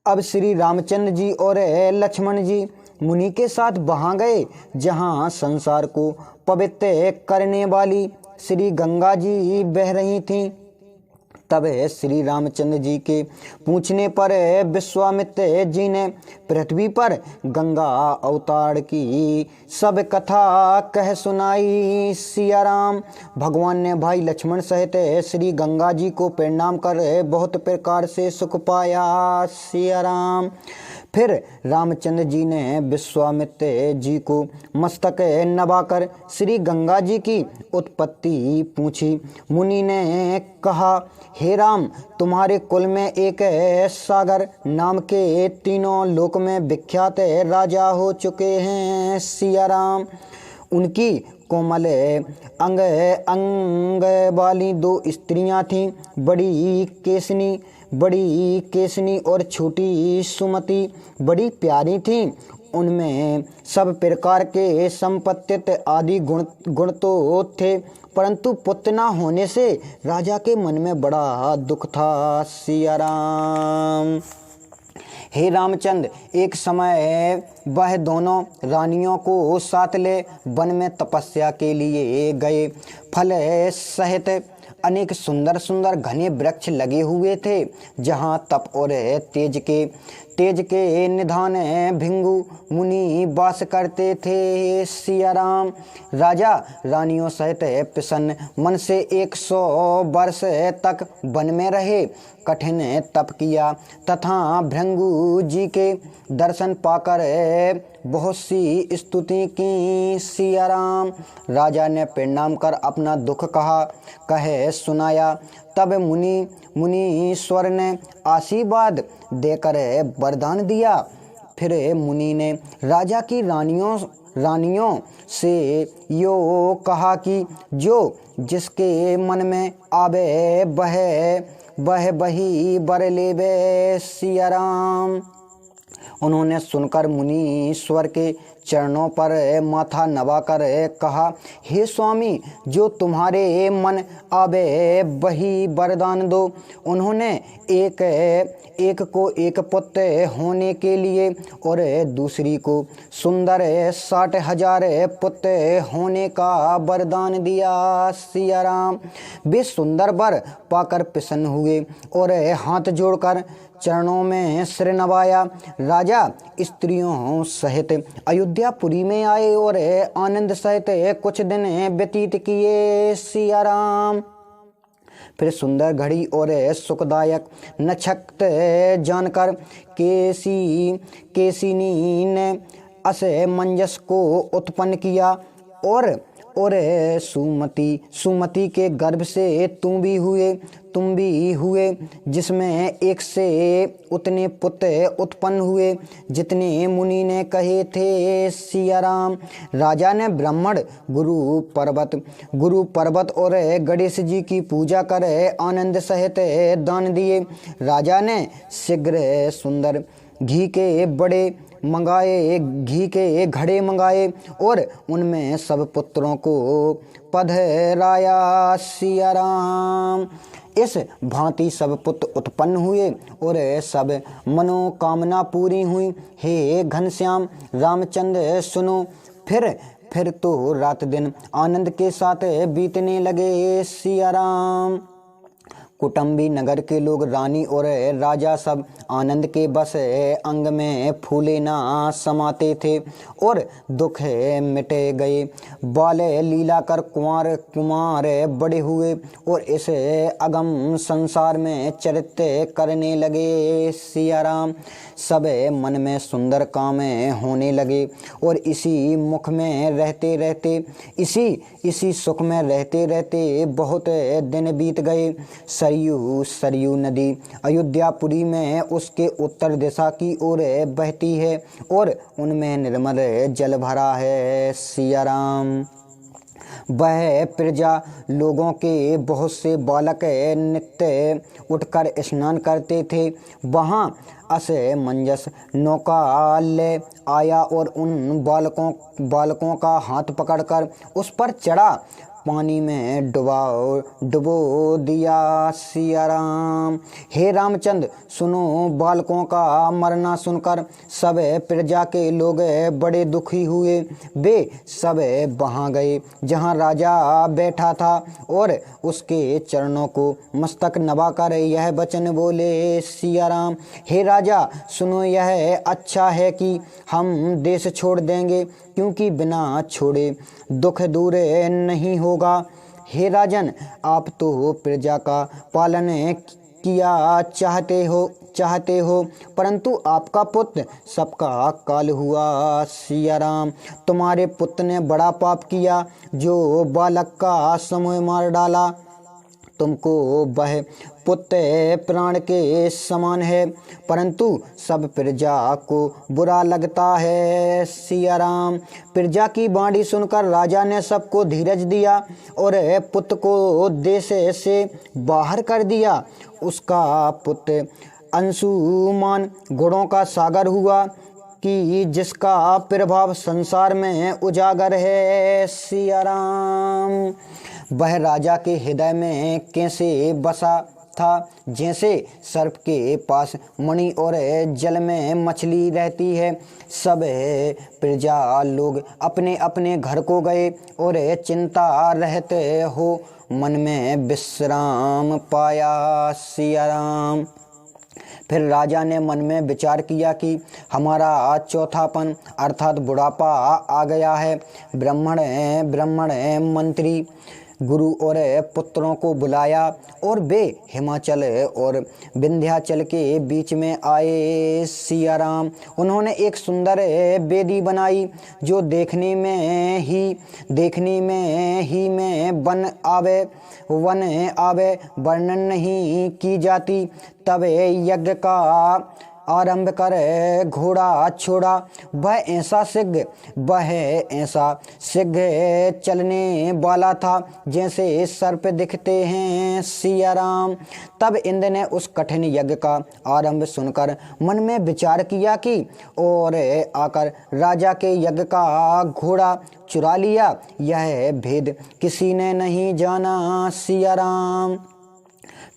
अब श्री रामचंद्र जी और लक्ष्मण जी मुनि के साथ वहाँ गए जहाँ संसार को पवित्र करने वाली श्री गंगा जी बह रही थीं। तब श्री रामचंद्र जी के पूछने पर विश्वामित्र जी ने पृथ्वी पर गंगा अवतार की सब कथा कह सुनाई। सिया राम। भगवान ने भाई लक्ष्मण सहित श्री गंगा जी को प्रणाम कर बहुत प्रकार से सुख पाया। सिया राम। फिर रामचंद्र जी ने विश्वामित्र जी को मस्तक नवाकर श्री गंगा जी की उत्पत्ति पूछी। मुनि ने कहा, हे राम, तुम्हारे कुल में एक सागर नाम के तीनों लोक में विख्यात राजा हो चुके हैं। सिया राम। उनकी कोमल अंग अंग वाली दो स्त्रियां थीं, बड़ी केसनी और छोटी सुमति बड़ी प्यारी थीं। उनमें सब प्रकार के संपत्तित आदि गुण तो थे, परंतु पुत्र न होने से राजा के मन में बड़ा दुख था। सिया राम। हे रामचंद्र, एक समय वह दोनों रानियों को साथ ले वन में तपस्या के लिए गए। फल सहित अनेक सुंदर सुंदर घने वृक्ष लगे हुए थे, जहाँ तप और तेज के निधान भिंगु मुनि वास करते थे। सिया राम। राजा रानियों सहित प्रसन्न मन से 100 वर्ष तक वन में रहे, कठिन तप किया तथा भृंगु जी के दर्शन पाकर बहुत सी स्तुति की। सिया राम। राजा ने प्रणाम कर अपना दुख कह सुनाया। तब मुनीश्वर ने आशीर्वाद देकर वरदान दिया। फिर मुनि ने राजा की रानियों से यो कहा कि जो जिसके मन में आवे वह वही वर लेवे। सिया राम। उन्होंने सुनकर मुनीश्वर के चरणों पर माथा नवाकर कहा, हे स्वामी, जो तुम्हारे मन आवे वही वरदान दो। उन्होंने एक को एक पुत्र होने के लिए और दूसरी को सुंदर 60,000 पुत्र होने का वरदान दिया। सिया राम। वे सुंदर वर पाकर प्रसन्न हुए और हाथ जोड़कर चरणों में सिर नवाया। राजा स्त्रियों सहित अयोध्यापुरी में आए और आनंद सहित कुछ दिन व्यतीत किए। सिया राम। फिर सुंदर घड़ी और सुखदायक नक्षत्र जानकर केसिनी ने असमंजस को उत्पन्न किया और सुमति के गर्भ से तुम भी हुए, जिसमें एक से उतने पुत्र उत्पन्न हुए जितने मुनि ने कहे थे। सिया राम। राजा ने ब्राह्मण गुरु पर्वत और गणेश जी की पूजा कर आनंद सहित दान दिए। राजा ने शीघ्र सुंदर घी के घड़े मंगाए और उनमें सब पुत्रों को पधराया। सिया राम। इस भांति सब पुत्र उत्पन्न हुए और सब मनोकामना पूरी हुई। हे घनश्याम रामचंद्र, सुनो। फिर तो रात दिन आनंद के साथ बीतने लगे। सिया राम। कुटुंबी नगर के लोग, रानी और राजा सब आनंद के बस अंग में फूले ना समाते थे और दुख मिटे गए। बाल लीला कर कुमार बड़े हुए और इस अगम संसार में चरित्र करने लगे। सिया राम। सब मन में सुंदर काम होने लगे और इसी सुख में रहते रहते बहुत दिन बीत गए। सरयू नदी अयोध्यापुरी में उसके उत्तर दिशा की ओर बहती है और उनमें निर्मल जल भरा है। सिया राम। वह प्रजा लोगों के बहुत से बालक नित्य उठकर स्नान करते थे। वहाँ असमंजस नौका आया और उन बालकों का हाथ पकड़कर उस पर चढ़ा। पानी में डुबो दिया। सिया राम। हे रामचंद्र, सुनो, बालकों का मरना सुनकर सब प्रजा के लोग बड़े दुखी हुए। वे सब वहाँ गए जहाँ राजा बैठा था और उसके चरणों को मस्तक नवाकर यह वचन बोले। सिया राम। हे राजा, सुनो, यह अच्छा है कि हम देश छोड़ देंगे, क्योंकि बिना छोड़े दुख दूर नहीं होगा। हे राजन, आप तो प्रजा का पालन किया चाहते हो, परंतु आपका पुत्र सबका काल हुआ। सिया राम। तुम्हारे पुत्र ने बड़ा पाप किया, जो बालक का समूह मार डाला। तुमको वह पुत्र प्राण के समान है, परंतु सब प्रजा को बुरा लगता है। सिया राम। प्रजा की बाणी सुनकर राजा ने सबको धीरज दिया और पुत्र को देश से बाहर कर दिया। उसका पुत्र अंशुमान गुणों का सागर हुआ कि जिसका प्रभाव संसार में उजागर है। सिया राम। वह राजा के हृदय में कैसे बसा था, जैसे सर्प के पास मणि और जल में मछली रहती है। सब प्रजा लोग अपने अपने घर को गए और चिंता रहते हो मन में विश्राम पाया। सिया राम। फिर राजा ने मन में विचार किया कि हमारा चौथापन अर्थात बुढ़ापा आ गया है। ब्राह्मण मंत्री गुरु और पुत्रों को बुलाया और वे हिमाचल और विंध्याचल के बीच में आए। सिया राम। उन्होंने एक सुंदर वेदी बनाई, जो देखने में ही में वन आवे वर्णन नहीं की जाती। तब यज्ञ का आरंभ कर घोड़ा छोड़ा। वह ऐसा शीघ्र चलने वाला था जैसे सर्प दिखते हैं। सिया राम। तब इंद्र ने उस कठिन यज्ञ का आरंभ सुनकर मन में विचार किया कि और आकर राजा के यज्ञ का घोड़ा चुरा लिया। यह भेद किसी ने नहीं जाना। सिया राम।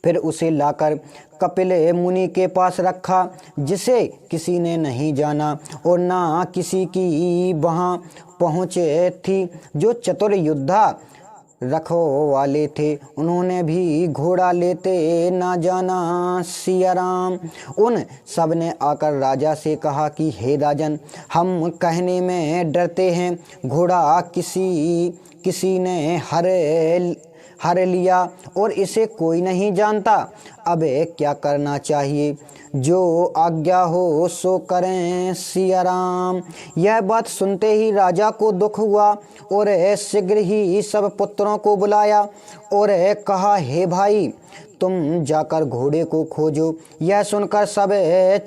फिर उसे लाकर कपिल मुनि के पास रखा, जिसे किसी ने नहीं जाना और ना किसी की वहाँ पहुँच थी। जो चतुर योद्धा रखवाले थे, उन्होंने भी घोड़ा लेते ना जाना। सिया राम। उन सब ने आकर राजा से कहा कि हे राजन, हम कहने में डरते हैं, घोड़ा किसी ने हर लिया और इसे कोई नहीं जानता। अब क्या करना चाहिए? जो आज्ञा हो सो करें। सिया राम। यह बात सुनते ही राजा को दुख हुआ और शीघ्र ही सब पुत्रों को बुलाया और कहा, हे भाई, तुम जाकर घोड़े को खोजो। यह सुनकर सब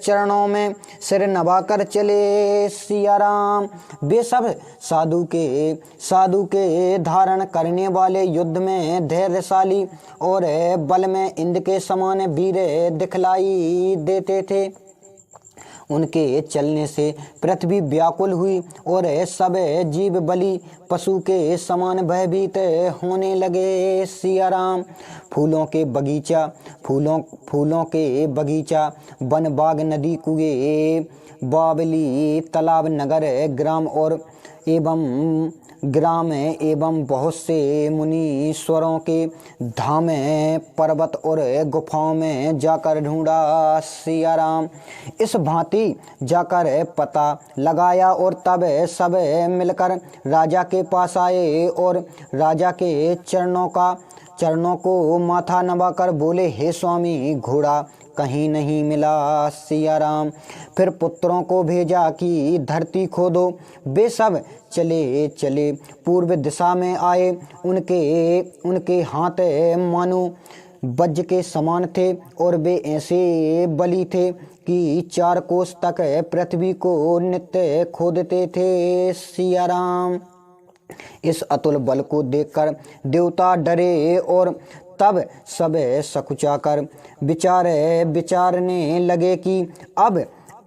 चरणों में सिर नवाकर चले। सिया राम। वे सब साधु के धारण करने वाले युद्ध में धैर्यशाली और बल में इंद्र के समान वीर दिखलाई देते थे। उनके चलने से पृथ्वी व्याकुल हुई और सब जीव बलि पशु के समान भयभीत होने लगे। सिया राम। फूलों के बगीचा वन बाग नदी कुएं बावली तालाब नगर ग्राम एवं बहुत से मुनीश्वरों के धाम पर्वत और गुफाओं में जाकर ढूंढा। सिया राम। इस भांति जाकर पता लगाया और तब सब मिलकर राजा के पास आए और राजा के चरणों को माथा नवाकर बोले, हे स्वामी, घोड़ा कहीं नहीं मिला। सिया राम। फिर पुत्रों को भेजा कि धरती खोदो। वे सब चले पूर्व दिशा में आए। उनके हाथ मानो वज्र के समान थे और वे ऐसे बली थे कि 4 कोस तक पृथ्वी को नित्य खोदते थे। सिया राम। इस अतुल बल को देखकर देवता डरे और तब सब सकुचाकर विचारने लगे कि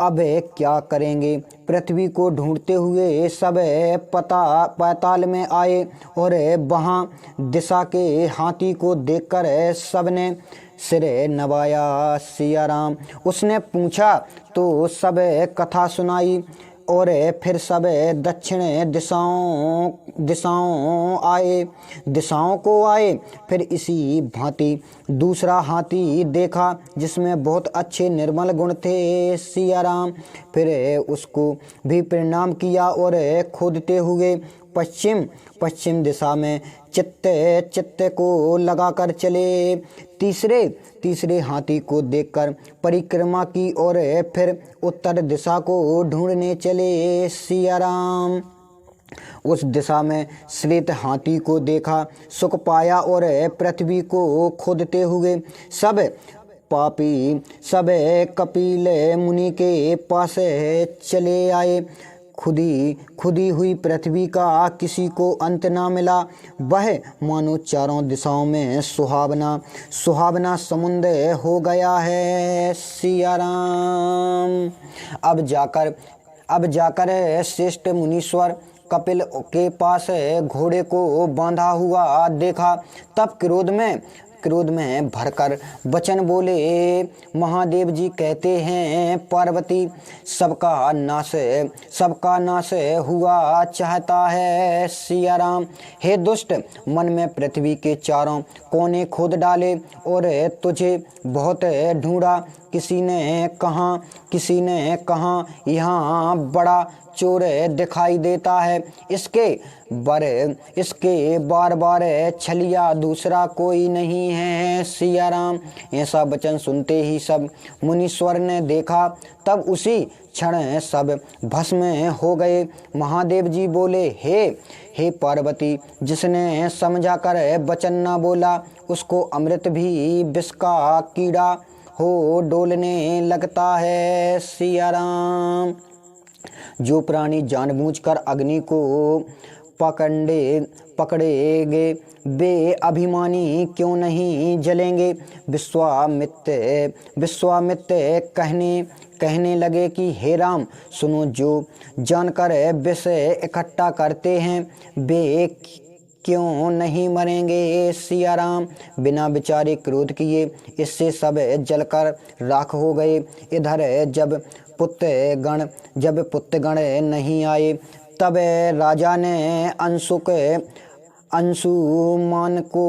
अब क्या करेंगे। पृथ्वी को ढूंढते हुए सब पाताल में आए और वहाँ दिशा के हाथी को देखकर सबने सिर नवाया। सिया राम। उसने पूछा तो सब कथा सुनाई और फिर सब दक्षिण दिशाओं को आए। फिर इसी भांति दूसरा हाथी देखा जिसमें बहुत अच्छे निर्मल गुण थे। सिया राम। फिर उसको भी प्रणाम किया और खोदते हुए पश्चिम दिशा में चित्त को लगाकर चले। तीसरे हाथी को देखकर परिक्रमा की और फिर उत्तर दिशा को ढूंढने चले। सिया राम। उस दिशा में श्वेत हाथी को देखा, सुख पाया और पृथ्वी को खोदते हुए सब पापी सब कपिल मुनि के पास चले आए। खुदी हुई पृथ्वी का किसी को अंत ना मिला। वह मानो चारों दिशाओं में सुहावना समुद्र हो गया है। सिया राम। अब जाकर श्रेष्ठ मुनीश्वर कपिल के पास घोड़े को बांधा हुआ देखा। तब क्रोध में भरकर वचन बोले, महादेव जी कहते हैं पार्वती सबका नाश हुआ चाहता है। सिया राम। हे दुष्ट, मन में पृथ्वी के चारों कोने खोद डाले और तुझे बहुत ढूंढा। किसी ने कहा यहाँ बड़ा चोर दिखाई देता है। इसके बार बार छलिया दूसरा कोई नहीं है। सिया राम। ऐसा वचन सुनते ही सब मुनीश्वर ने देखा। तब उसी क्षण सब भस्म हो गए। महादेव जी बोले, हे पार्वती, जिसने समझा कर वचन न बोला उसको अमृत भी विष का कीड़ा हो डोलने लगता है। सिया राम। जो प्राणी जानबूझकर अग्नि को पकड़ेंगे वे अभिमानी क्यों नहीं जलेंगे। विश्वामित्र कहने लगे कि हे राम सुनो, जो जानकर विष इकट्ठा करते हैं वे क्यों नहीं मरेंगे। सिया राम। बिना विचारे क्रोध किए इससे सब जलकर राख हो गए। इधर जब पुत्रगण नहीं आए तब राजा ने अंशुमान को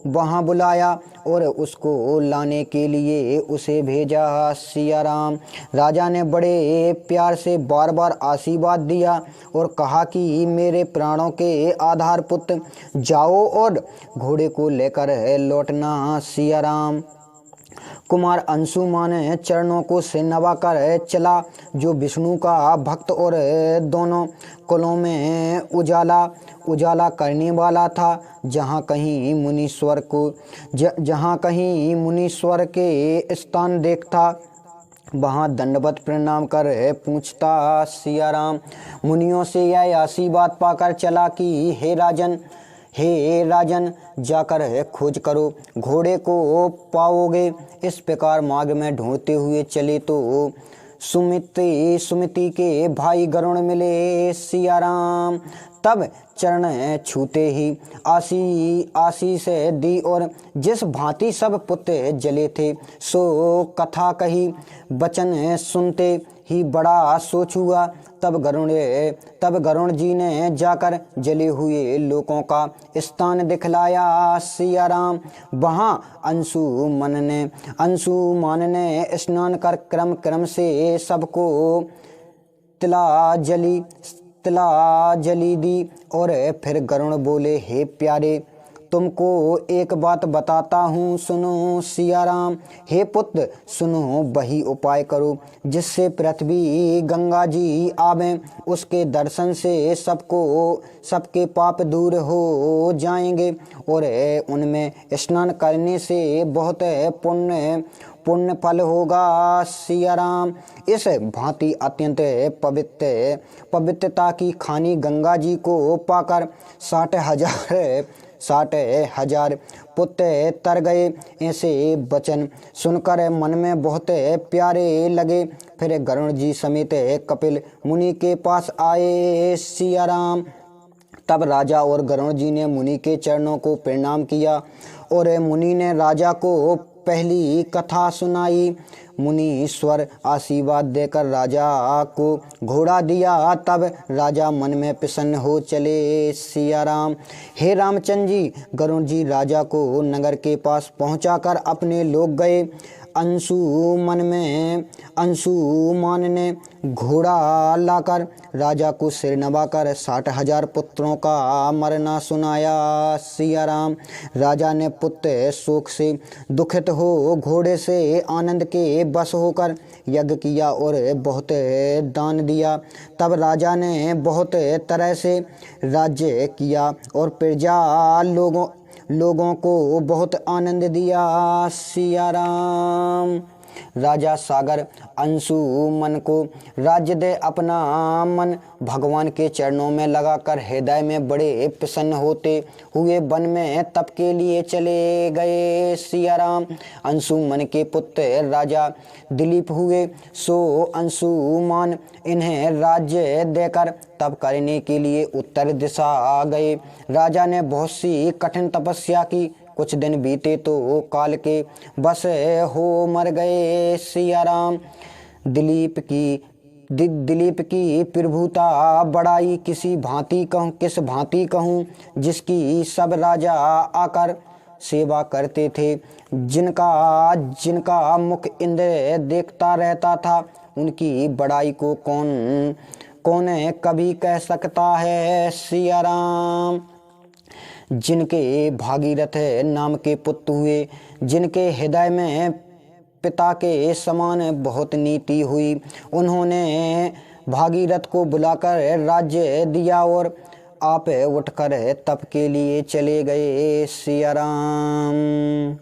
वहाँ बुलाया और उसको लाने के लिए उसे भेजा। सिया राम। राजा ने बड़े प्यार से बार बार आशीर्वाद दिया और कहा कि मेरे प्राणों के आधार पुत्र, जाओ और घोड़े को लेकर लौटना। सिया राम। कुमार अंशुमान चरणों को से नवाकर चला, जो विष्णु का भक्त और दोनों कुलों में उजाला करने वाला था। जहाँ कहीं मुनीश्वर के स्थान देखता वहाँ दंडवत प्रणाम कर पूछता। सिया राम। मुनियों से यह आशीर्वाद पाकर चला कि हे राजन जाकर खोज करो, घोड़े को पाओगे। इस प्रकार मार्ग में ढूंढते हुए चले तो सुमिति के भाई गरुण मिले। सिया राम। तब चरण छूते ही आशीष दी और जिस भांति सब पुत्र जले थे सो कथा कही। वचन सुनते ही बड़ा सोच हुआ। तब गरुण जी ने जाकर जले हुए लोगों का स्थान दिखलाया। सिया राम। वहाँ अंशुमान ने स्नान कर क्रम से सबको तिलांजलि दी और फिर गरुण बोले, हे प्यारे, तुमको एक बात बताता हूँ, सुनो। सिया राम। हे पुत्र सुनो, वही उपाय करो जिससे पृथ्वी गंगा जी आवें। उसके दर्शन से सबके पाप दूर हो जाएंगे और उनमें स्नान करने से बहुत पुण्य फल होगा। सिया राम। इस भांति अत्यंत पवित्रता की खानी गंगा जी को पाकर 60,000 पुत्र तर गए। ऐसे वचन सुनकर मन में बहुत प्यारे लगे। फिर गरुड़ जी समेत कपिल मुनि के पास आए सिया राम। तब राजा और गरुड़ जी ने मुनि के चरणों को प्रणाम किया और मुनि ने राजा को पहली कथा सुनाई। मुनीश्वर आशीर्वाद देकर राजा को घोड़ा दिया। तब राजा मन में प्रसन्न हो चले सिया राम। हे रामचंद्र जी, गरुड़ जी राजा को नगर के पास पहुंचाकर अपने लोग गए। अंशुमान ने घोड़ा लाकर राजा को सिर नवाकर 60,000 पुत्रों का मरना सुनाया सिया राम। राजा ने पुत्र शोक से दुखित हो घोड़े से आनंद के बस होकर यज्ञ किया और बहुत दान दिया। तब राजा ने बहुत तरह से राज्य किया और प्रजा लोगों को बहुत आनंद दिया सिया राम। राजा सागर अंशुमन को राज्य दे अपना मन भगवान के चरणों में लगाकर हृदय में बड़े प्रसन्न होते हुए वन में तप के लिए चले गए सिया राम। अंशुमन के पुत्र राजा दिलीप हुए, सो अंशुमान इन्हें राज्य देकर तप करने के लिए उत्तर दिशा गए। राजा ने बहुत सी कठिन तपस्या की। कुछ दिन बीते तो काल के बस हो मर गए सिया राम। दिलीप की प्रभुता बड़ाई किस भांति कहूँ, जिसकी सब राजा आकर सेवा करते थे। जिनका मुख इंद्र देखता रहता था, उनकी बड़ाई को कौन कभी कह सकता है सिया राम। जिनके भागीरथ नाम के पुत्र हुए, जिनके हृदय में पिता के समान बहुत नीति हुई, उन्होंने भागीरथ को बुलाकर राज्य दिया और आप उठकर तप के लिए चले गए सिया राम।